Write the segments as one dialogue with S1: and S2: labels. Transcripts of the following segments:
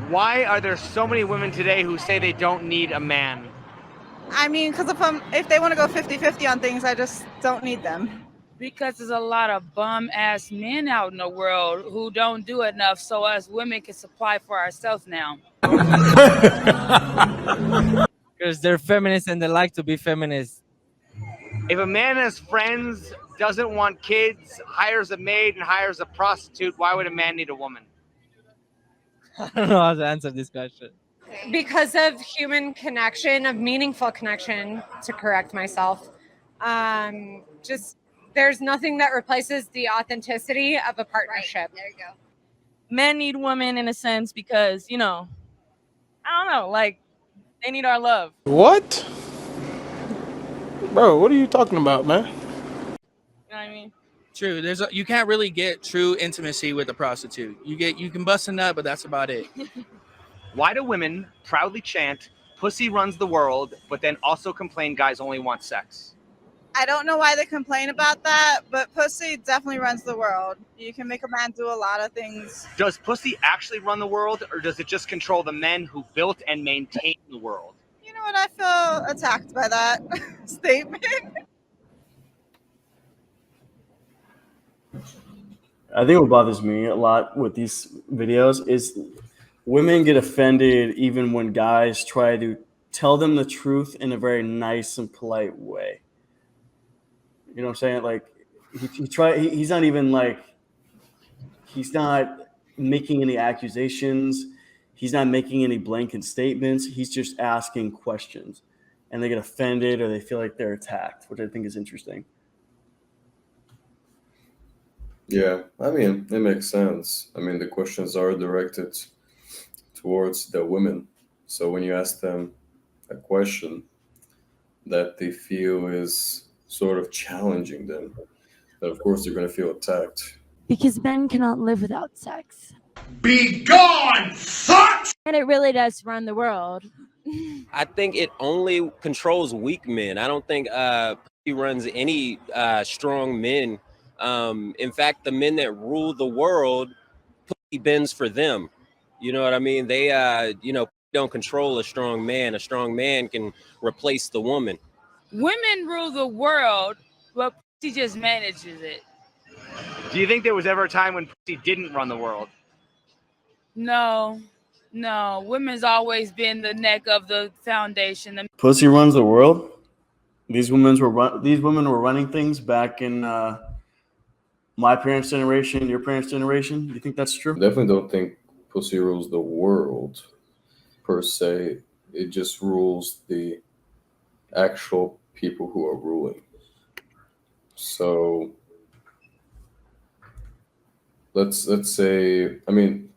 S1: Why are there so many women today who say they don't need a man?
S2: I mean, because if they want to go 50-50 on things, I just don't need them.
S3: Because there's a lot of bum-ass men out in the world who don't do enough, so us women can supply for ourselves now.
S4: Because they're feminists and they like to be feminists.
S1: If a man has friends, doesn't want kids, hires a maid, and hires a prostitute, why would a man need a woman?
S4: I don't know how to answer this question.
S5: Because of human connection, of meaningful connection, to correct myself. Just there's nothing that replaces the authenticity of a partnership.
S6: Right. There you go.
S7: Men need women in a sense because, I don't know, like they need our love.
S8: What? Bro, what are you talking about, man?
S7: You know what I mean?
S9: True. You can't really get true intimacy with a prostitute. You can bust a nut, but that's about it.
S1: Why do women proudly chant, "Pussy runs the world," but then also complain guys only want sex?
S2: I don't know why they complain about that, but pussy definitely runs the world. You can make a man do a lot of things.
S1: Does pussy actually run the world, or does it just control the men who built and maintain the world?
S2: You know what? I feel attacked by that statement.
S10: I think what bothers me a lot with these videos is women get offended even when guys try to tell them the truth in a very nice and polite way. You know what I'm saying? Like he's not even like, he's not making any accusations. He's not making any blanket statements. He's just asking questions, and they get offended or they feel like they're attacked, which I think is interesting.
S11: Yeah, I mean, it makes sense. I mean, the questions are directed towards the women. So when you ask them a question that they feel is sort of challenging them, then of course they're going to feel attacked.
S12: Because men cannot live without sex.
S13: Be gone, fuck!
S12: And it really does run the world.
S14: I think it only controls weak men. I don't think he runs any strong men. In fact, the men that rule the world, pussy bends for them. You know what I mean? They, don't control a strong man. A strong man can replace the woman.
S3: Women rule the world, but pussy just manages it.
S1: Do you think there was ever a time when pussy didn't run the world?
S3: No. Women's always been the neck of the foundation.
S10: Pussy runs the world. These women were running things back in my parents' generation, your parents' generation. Do you think that's true?
S11: Definitely don't think pussy rules the world per se. It just rules the actual people who are ruling. So let's say, I mean,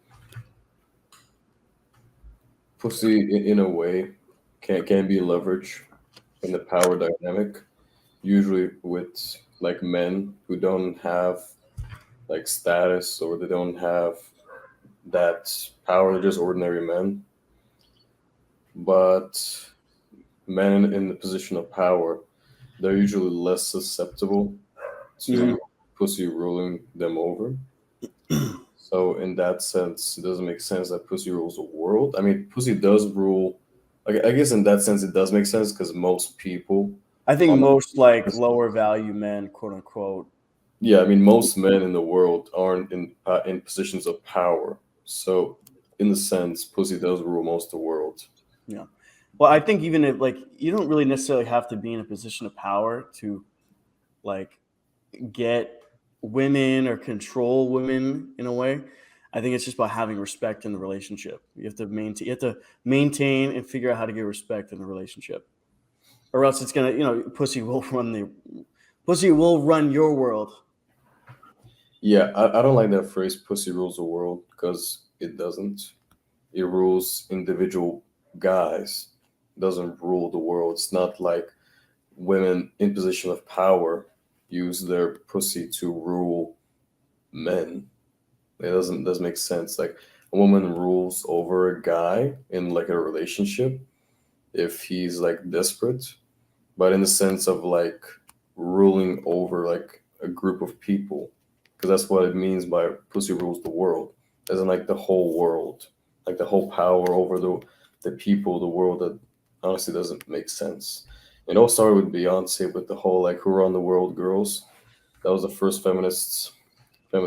S11: pussy in a way can be leveraged in the power dynamic, usually with like men who don't have like status or they don't have that power. They're just ordinary men. But men in the position of power, they're usually less susceptible to pussy ruling them over. So in that sense, it doesn't make sense that pussy rules the world. I mean, pussy does rule. Like, I guess in that sense, it does make sense because most people.
S10: I think most like lower value men, quote unquote.
S11: Yeah, I mean, most men in the world aren't in positions of power. So in the sense, pussy does rule most of the world.
S10: Yeah. Well, I think even if like you don't really necessarily have to be in a position of power to like get women or control women in a way. I think it's just about having respect in the relationship. You have to maintain and figure out how to get respect in the relationship, or else it's gonna, pussy will run your world.
S11: Yeah, I don't like that phrase, pussy rules the world, because it doesn't. It rules individual guys. It doesn't rule the world. It's not like women in position of power use their pussy to rule men. It doesn't make sense. Like a woman rules over a guy in like a relationship if he's like desperate, but in the sense of like ruling over like a group of people, because that's what it means by pussy rules the world, as in like the whole world. like the whole power over the people, the world, that honestly doesn't make sense. It all started with Beyonce with the whole like "Who Run the World" girls. That was the first feminist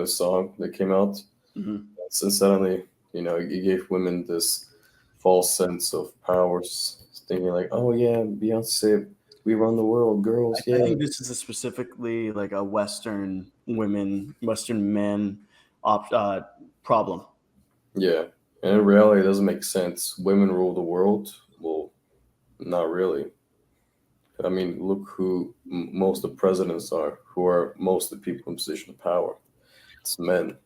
S11: song that came out.
S10: Mhm.
S11: So suddenly, it gave women this false sense of power, thinking like, "Oh yeah, Beyonce, we run the world, girls."
S10: I
S11: Yeah,
S10: think this is specifically like a Western men problem.
S11: yeah. And in reality, it doesn't make sense. Women rule the world. Well, not really. I mean, look who most of the presidents are, who are most of the people in position of power. It's men.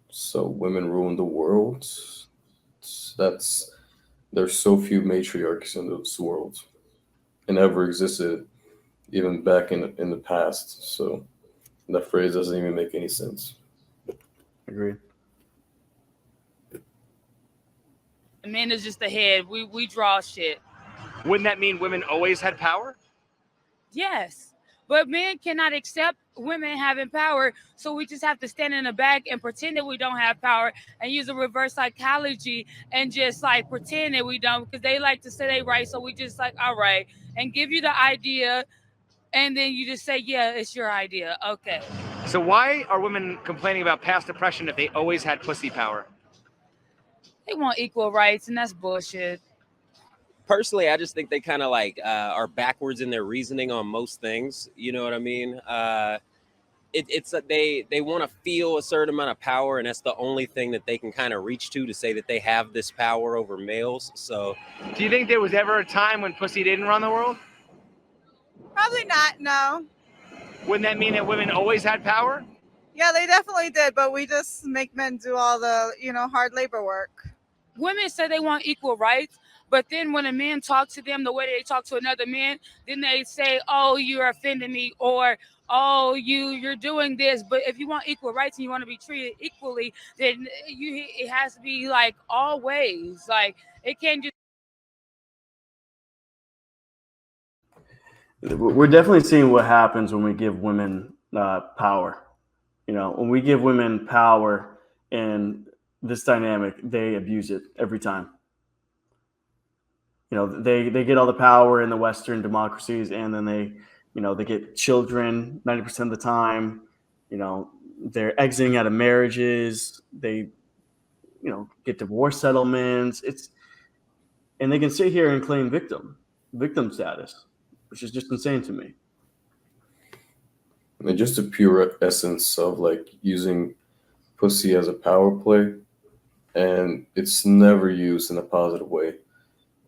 S11: So women rule the world. That's There's so few matriarchs in this world, and ever existed, even back in the past. So that phrase doesn't even make any sense.
S10: Agreed.
S3: The men is just the head. We draw shit.
S1: Wouldn't that mean women always had power?
S3: Yes. But men cannot accept women having power, so we just have to stand in the back and pretend that we don't have power and use a reverse psychology and just like pretend that we don't, because they like to say they right, so we just like, all right, and give you the idea, and then you just say, yeah, it's your idea. Okay.
S1: So why are women complaining about past oppression if they always had pussy power?
S3: They want equal rights, and that's bullshit.
S14: Personally, I just think they kind of like are backwards in their reasoning on most things. You know what I mean? It's they want to feel a certain amount of power, and that's the only thing that they can kind of reach to say that they have this power over males. So,
S1: do you think there was ever a time when pussy didn't run the world?
S2: Probably not, no.
S1: Wouldn't that mean that women always had power?
S2: Yeah, they definitely did, but we just make men do all the, hard labor work.
S3: Women say they want equal rights, but then when a man talks to them the way they talk to another man, then they say, oh, you're offending me, or oh, you're doing this. But if you want equal rights and you want to be treated equally, then it has to be like always. Like it can't just.
S10: We're definitely seeing what happens when we give women power. When we give women power in this dynamic, they abuse it every time. They get all the power in the Western democracies, and then they get children 90% of the time. They're exiting out of marriages. They, get divorce settlements. And they can sit here and claim victim status, which is just insane to me.
S11: I mean, just the pure essence of like using pussy as a power play, and it's never used in a positive way.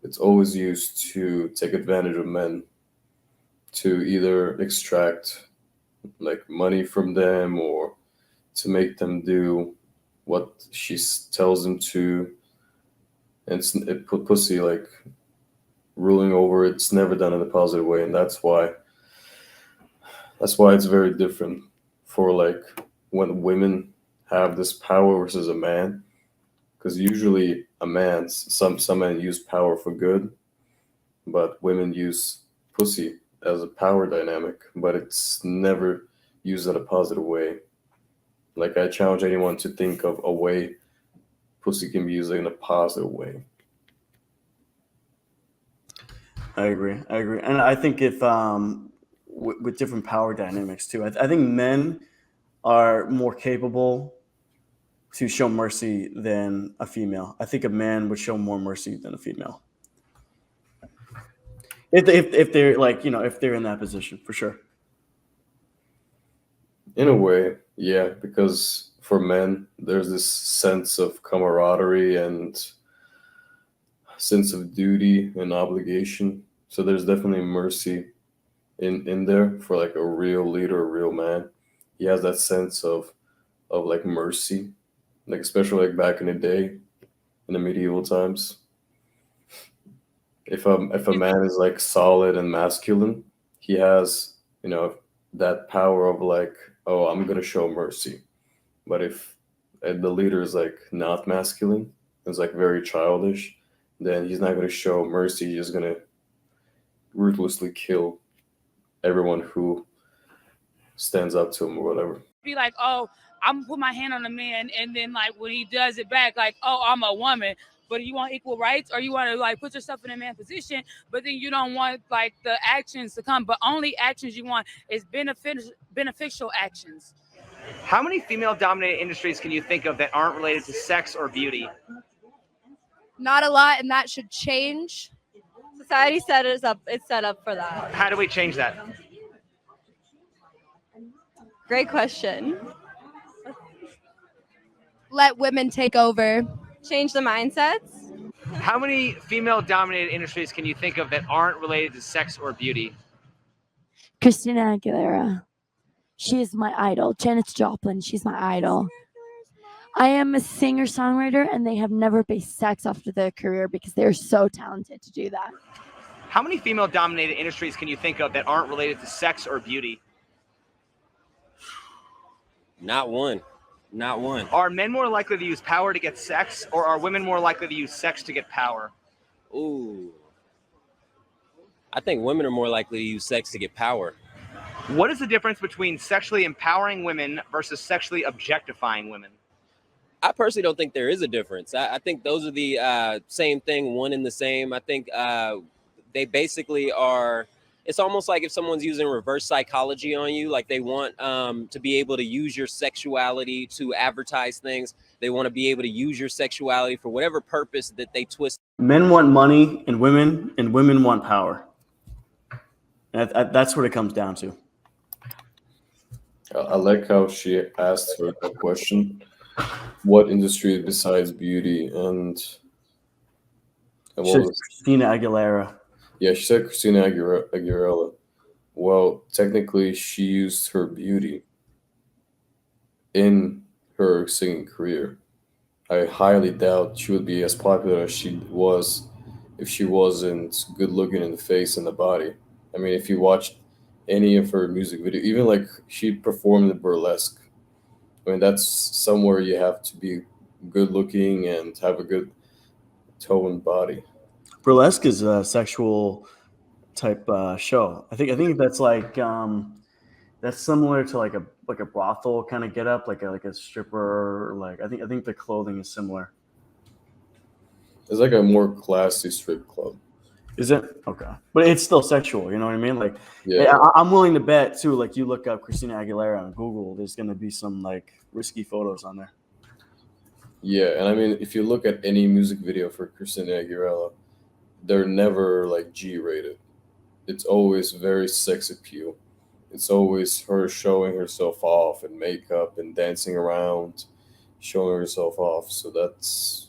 S11: It's always used to take advantage of men, to either extract like money from them or to make them do what she tells them to. And it put pussy like ruling over. It's never done in a positive way, and that's why it's very different for like when women have this power versus a man, because usually some men use power for good, but women use pussy as a power dynamic, but it's never used in a positive way. Like I challenge anyone to think of a way pussy can be used in a positive way.
S10: I agree, and I think if with different power dynamics too, I think men are more capable to show mercy than a female. I think a man would show more mercy than a female. If they're like, if they're in that position, for sure.
S11: In a way, yeah, because for men, there's this sense of camaraderie and sense of duty and obligation. So there's definitely mercy in there for like a real leader, a real man. He has that sense of like mercy, like especially like back in the day, in the medieval times. If a man is like solid and masculine, he has that power of like, oh, I'm gonna show mercy. But if the leader is like not masculine, is like very childish, then he's not gonna show mercy. He's just gonna ruthlessly kill everyone who stands up to him or whatever.
S3: Be like, oh, I'm gonna put my hand on a man, and then like when he does it back, like, oh, I'm a woman. But you want equal rights, or you want to like put yourself in a man position, but then you don't want like the actions to come. But only actions you want is beneficial actions.
S1: How many female-dominated industries can you think of that aren't related to sex or beauty?
S6: Not a lot, and that should change. Society it's set up for that.
S1: How do we change that?
S6: Great question. Let women take over. Change the mindsets.
S1: How many female-dominated industries can you think of that aren't related to sex or beauty?
S12: Christina Aguilera. She is my idol. Janis Joplin. She's my idol. I am a singer-songwriter, and they have never based sex off of their career because they're so talented to do that.
S1: How many female-dominated industries can you think of that aren't related to sex or beauty?
S14: Not one. Not one.
S1: Are men more likely to use power to get sex, or are women more likely to use sex to get power?
S14: Ooh. I think women are more likely to use sex to get power.
S1: What is the difference between sexually empowering women versus sexually objectifying women?
S14: I personally don't think there is a difference. I think those are the same thing, one and the same. I think they basically are. It's almost like if someone's using reverse psychology on you, like they want to be able to use your sexuality to advertise things. They want to be able to use your sexuality for whatever purpose that they twist.
S10: Men want money and women want power. And that's what it comes down to.
S11: I like how she asked her a question. What industry besides beauty and what was
S10: Christina Aguilera.
S11: Yeah, she said Christina Aguilera. Well, technically, she used her beauty in her singing career. I highly doubt she would be as popular as she was if she wasn't good looking in the face and the body. I mean, if you watched any of her music video, even like she performed in burlesque. I mean, that's somewhere you have to be good looking and have a good toned body.
S10: Burlesque is a sexual type show. I think that's like that's similar to like a brothel kind of get up, like a stripper. Like I think the clothing is similar.
S11: It's like a more classy strip club.
S10: Is it? Okay. But it's still sexual, you know what I mean? Like,
S11: Yeah.
S10: I'm willing to bet too, like you look up Christina Aguilera on Google, there's going to be some like risky photos on there.
S11: Yeah, and I mean, if you look at any music video for Christina Aguilera, they're never like G-rated. It's always very sex appeal. It's always her showing herself off in makeup and dancing around, showing herself off. So that's,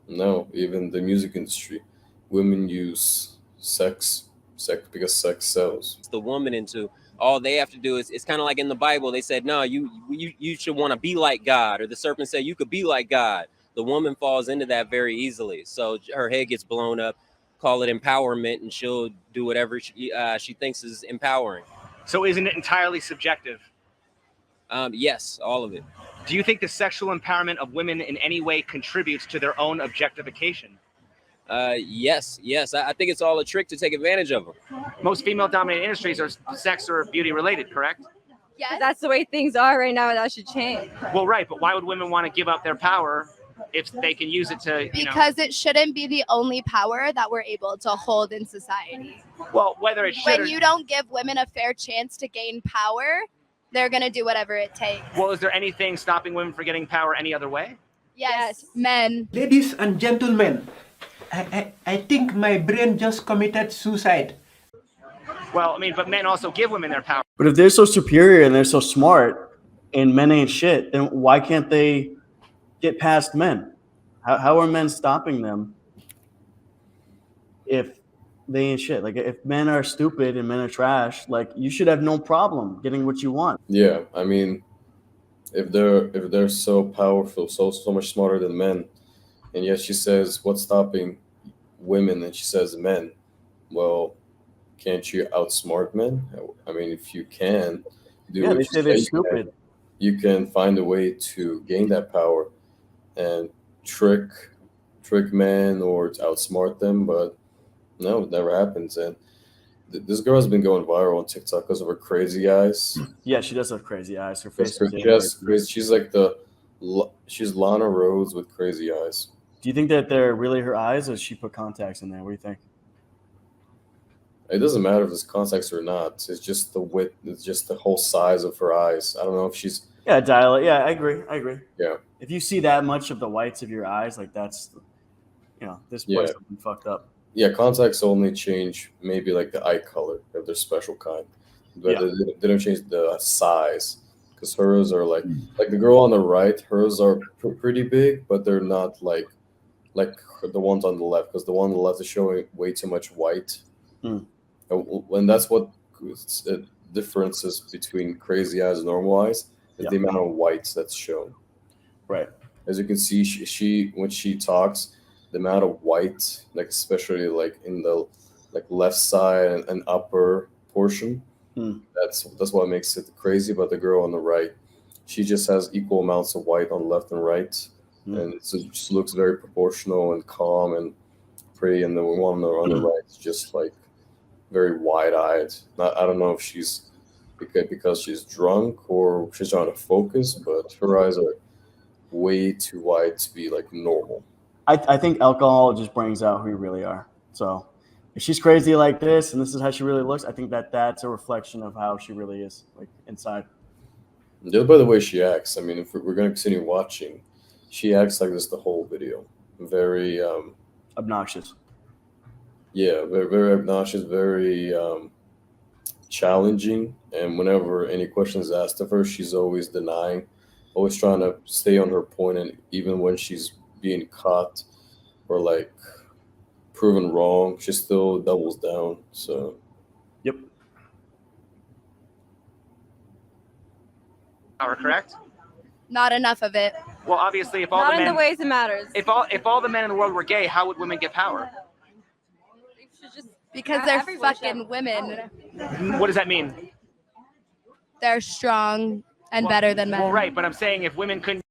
S11: no, even the music industry. Women use sex because sex sells.
S14: The woman into all they have to do is, it's kind of like in the Bible. They said, no, you should want to be like God, or the serpent said you could be like God. The woman falls into that very easily. So her head gets blown up, call it empowerment, and she'll do whatever she thinks is empowering.
S1: So isn't it entirely subjective?
S14: Yes, all of it.
S1: Do you think the sexual empowerment of women in any way contributes to their own objectification?
S14: Yes. I think it's all a trick to take advantage of them.
S1: Most female-dominated industries are sex or beauty related, correct?
S6: Yeah, that's the way things are right now. That should change.
S1: Well, right, but why would women want to give up their power if they can use it to,
S6: Because it shouldn't be the only power that we're able to hold in society.
S1: Well, whether it should
S6: When you don't give women a fair chance to gain power, they're going to do whatever it takes.
S1: Well, is there anything stopping women from getting power any other way?
S6: Yes, men.
S8: Ladies and gentlemen, I think my brain just committed suicide.
S1: Well, I mean, but men also give women their power.
S10: But if they're so superior and they're so smart and men ain't shit, then why can't they get past men? How are men stopping them if they ain't shit? Like if men are stupid and men are trash, like you should have no problem getting what you want.
S11: Yeah, I mean, if they're so powerful, so much smarter than men, and yet she says, what's stopping women? And she says men. Well, can't you outsmart men? I mean, if you can do what
S10: they say they're stupid.
S11: You can find a way to gain that power and trick men or to outsmart them, but no, it never happens. And this girl has been going viral on TikTok because of her crazy eyes.
S10: Yeah, she does have crazy eyes. Her face is
S11: She has crazy. She's like she's Lana Rhodes with crazy eyes.
S10: Do you think that they're really her eyes, or she put contacts in there? What do you think?
S11: It doesn't matter if it's contacts or not. It's just the width. It's just the whole size of her eyes. I don't know if she's.
S10: Yeah, dilate. Yeah, I agree.
S11: Yeah.
S10: If you see that much of the whites of your eyes, like that's, this place has been fucked up.
S11: Yeah, contacts only change maybe like the eye color if they're special kind, but they don't change the size because hers are like the girl on the right. Hers are pretty big, but they're not like the ones on the left because the one on the left is showing way too much white. And that's what differences between crazy eyes and normal eyes is the amount of whites that's shown.
S10: Right.
S11: As you can see, she when she talks, the amount of white, like especially like in the left side and upper portion, that's what makes it crazy. But the girl on the right, she just has equal amounts of white on left and right, and it just looks very proportional and calm and pretty. And the one on the right is just like very wide-eyed. I don't know if she's because she's drunk or she's trying to focus, but her eyes are way too wide to be like normal.
S10: I think alcohol just brings out who you really are. So if she's crazy like this and this is how she really looks, I think that's a reflection of how she really is, like inside.
S11: Just by the way she acts, I mean, if we're going to continue watching, she acts like this the whole video. Very
S10: obnoxious.
S11: Yeah, very, very obnoxious, very challenging. And whenever any questions asked of her, she's always denying, always trying to stay on her point. And even when she's being caught or like proven wrong, she still doubles down. So,
S10: yep.
S1: Correct?
S6: Not enough of it.
S1: Well, obviously, if all
S6: Not
S1: the
S6: in
S1: men,
S6: the ways it matters.
S1: if all the men in the world were gay, how would women get power?
S6: Because they're fucking women.
S1: What does that mean?
S6: They're strong and better than men.
S1: Well, right, but I'm saying if women couldn't.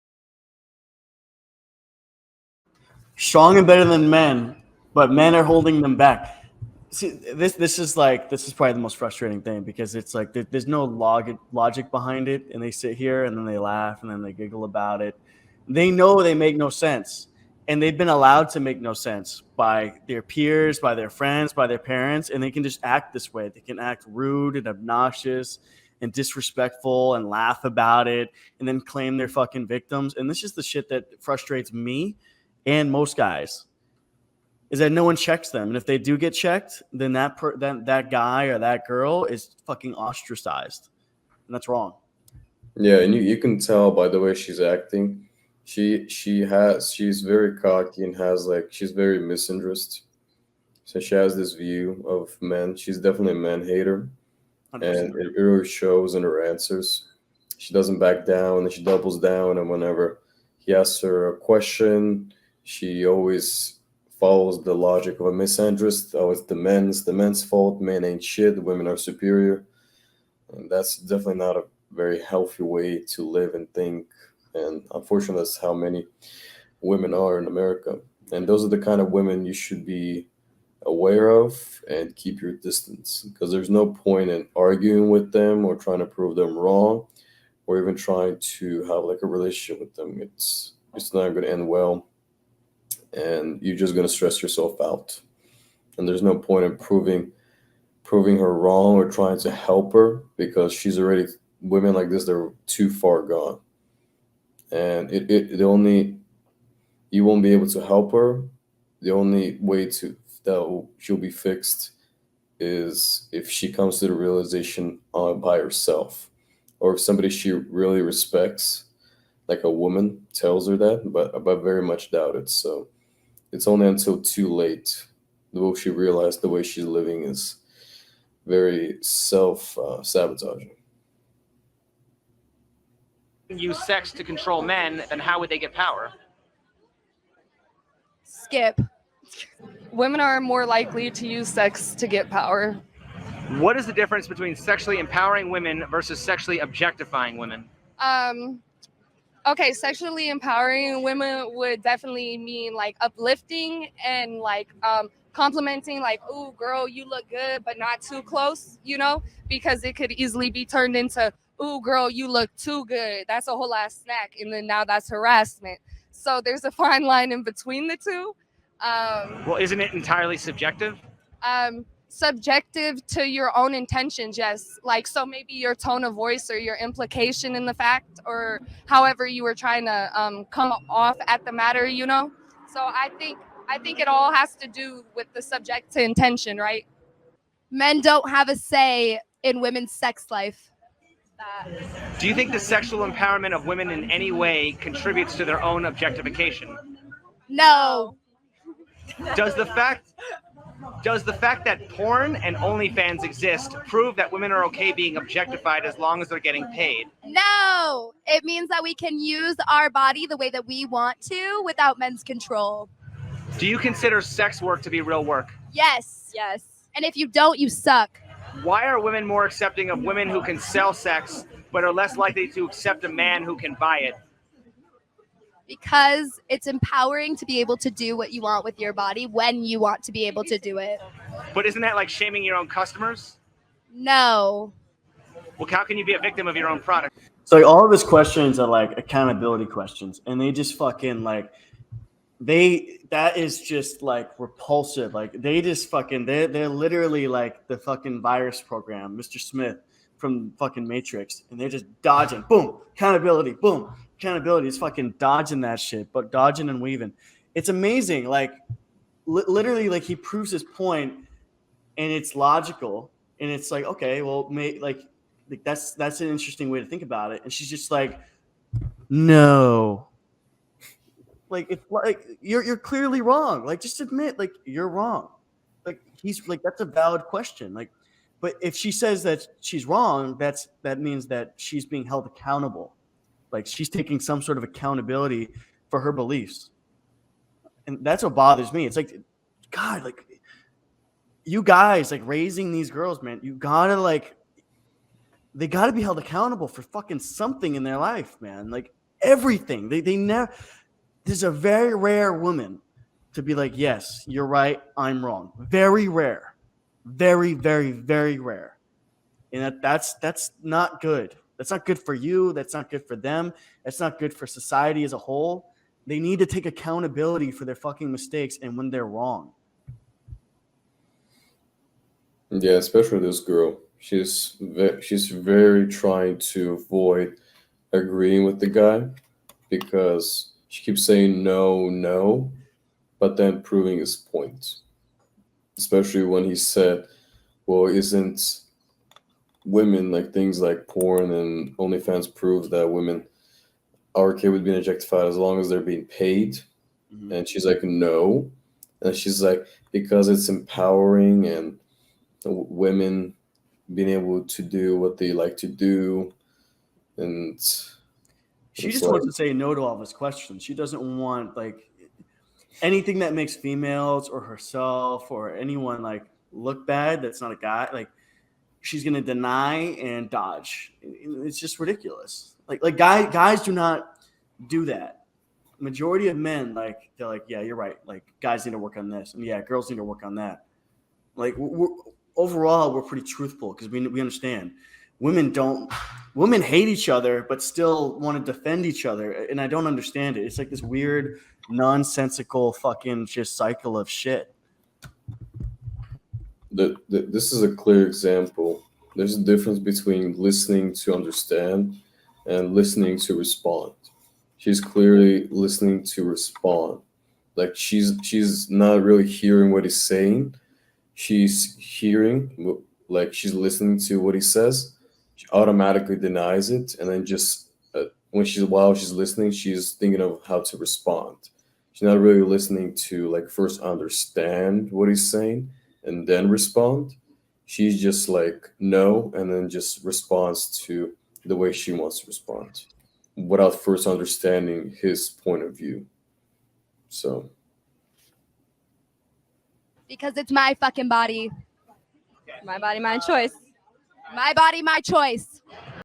S10: Strong and better than men, but men are holding them back. See, this is probably the most frustrating thing because it's like there's no logic behind it, and they sit here and then they laugh and then they giggle about it. They know they make no sense, and they've been allowed to make no sense by their peers, by their friends, by their parents, and they can just act this way. They can act rude and obnoxious and disrespectful and laugh about it and then claim they're fucking victims. And this is the shit that frustrates me and most guys, is that no one checks them. And if they do get checked, then that guy or that girl is fucking ostracized. And that's wrong.
S11: yeah, and you can tell by the way she's acting. She's very cocky and she's very misinterested. So she has this view of men. She's definitely a man hater. 100%. And it really shows in her answers. She doesn't back down and she doubles down. And whenever he asks her a question, she always follows the logic of a misandrist. Oh, it's the men's fault. Men ain't shit. Women are superior. And that's definitely not a very healthy way to live and think. And unfortunately, that's how many women are in America. And those are the kind of women you should be aware of and keep your distance, because there's no point in arguing with them or trying to prove them wrong or even trying to have like a relationship with them. It's not going to end well, and you're just going to stress yourself out. And there's no point in proving her wrong or trying to help her, because she's already, women like this, they're too far gone. And you won't be able to help her. The only way that she'll be fixed is if she comes to the realization by herself, or if somebody she really respects, like a woman, tells her that, but I very much doubt it. So it's only until too late will she realize the way she's living is very self-sabotaging.
S1: Use sex to control men, then how would they get power?
S6: Skip.
S15: Women are more likely to use sex to get power.
S1: What is the difference between sexually empowering women versus sexually objectifying women?
S15: Okay, sexually empowering women would definitely mean like uplifting and like complimenting like, "Ooh, girl, you look good, but not too close," because it could easily be turned into, "Ooh, girl, you look too good. That's a whole ass snack," and then now that's harassment. So there's a fine line in between the two.
S1: Well, isn't it entirely subjective?
S15: Subjective to your own intentions, yes. Like, so maybe your tone of voice or your implication in the fact, or however you were trying to come off at the matter. So I think it all has to do with the subject to intention, right?
S6: Men don't have a say in women's sex life.
S1: Do you think the sexual empowerment of women in any way contributes to their own objectification?
S6: No.
S1: Does the fact that porn and OnlyFans exist prove that women are okay being objectified as long as they're getting paid?
S6: No. It means that we can use our body the way that we want to without men's control.
S1: Do you consider sex work to be real work?
S6: Yes. Yes. And if you don't, you suck.
S1: Why are women more accepting of women who can sell sex, but are less likely to accept a man who can buy it?
S6: Because it's empowering to be able to do what you want with your body when you want to be able to do it.
S1: But isn't that like shaming your own customers?
S6: No.
S1: Well, how can you be a victim of your own product?
S10: So like, all of his questions are like accountability questions, and they just fucking like that is just like repulsive. Like they just fucking they're literally like the fucking virus program, Mr. Smith from fucking Matrix, and they're just dodging. Boom, accountability. Boom, accountability. Is fucking dodging that shit, but dodging and weaving. It's amazing. Like literally, like he proves his point, and it's logical, and it's like okay, well, like that's an interesting way to think about it. And she's just like, no. Like it's like you're clearly wrong. Like just admit like you're wrong. Like he's like that's a valid question. Like, but if she says that she's wrong, that means that she's being held accountable. Like she's taking some sort of accountability for her beliefs, and that's what bothers me. It's like, God, like you guys like raising these girls, man. You gotta like they gotta be held accountable for fucking something in their life, man. Like everything. They never. There's a very rare woman to be like, yes, you're right, I'm wrong. Very rare. Very, very, very rare. And that's not good. That's not good for you. That's not good for them. That's not good for society as a whole. They need to take accountability for their fucking mistakes and when they're wrong.
S11: Yeah, especially this girl. She's very trying to avoid agreeing with the guy because she keeps saying no, but then proving his point. Especially when he said, well, isn't women like things like porn and OnlyFans prove that women are okay with being objectified as long as they're being paid? Mm-hmm. And she's like, no. And she's like, because it's empowering and women being able to do what they like to do. And
S10: she just wants to say no to all of his questions. She doesn't want like anything that makes females or herself or anyone like look bad. That's not a guy. Like she's gonna deny and dodge. It's just ridiculous. Like guys do not do that. Majority of men like they're like, yeah, you're right. Like guys need to work on this, and yeah, girls need to work on that. Like overall, we're pretty truthful because we understand. Women hate each other, but still want to defend each other. And I don't understand it. It's like this weird, nonsensical fucking just cycle of shit.
S11: This is a clear example. There's a difference between listening to understand and listening to respond. She's clearly listening to respond. Like she's not really hearing what he's saying. She's hearing, like she's listening to what he says. She automatically denies it, and then just while she's listening, she's thinking of how to respond. She's not really listening to like first understand what he's saying and then respond. She's just like no, and then just responds to the way she wants to respond without first understanding his point of view. So
S6: because it's my fucking body.
S15: My body, my choice.
S6: My body, my choice.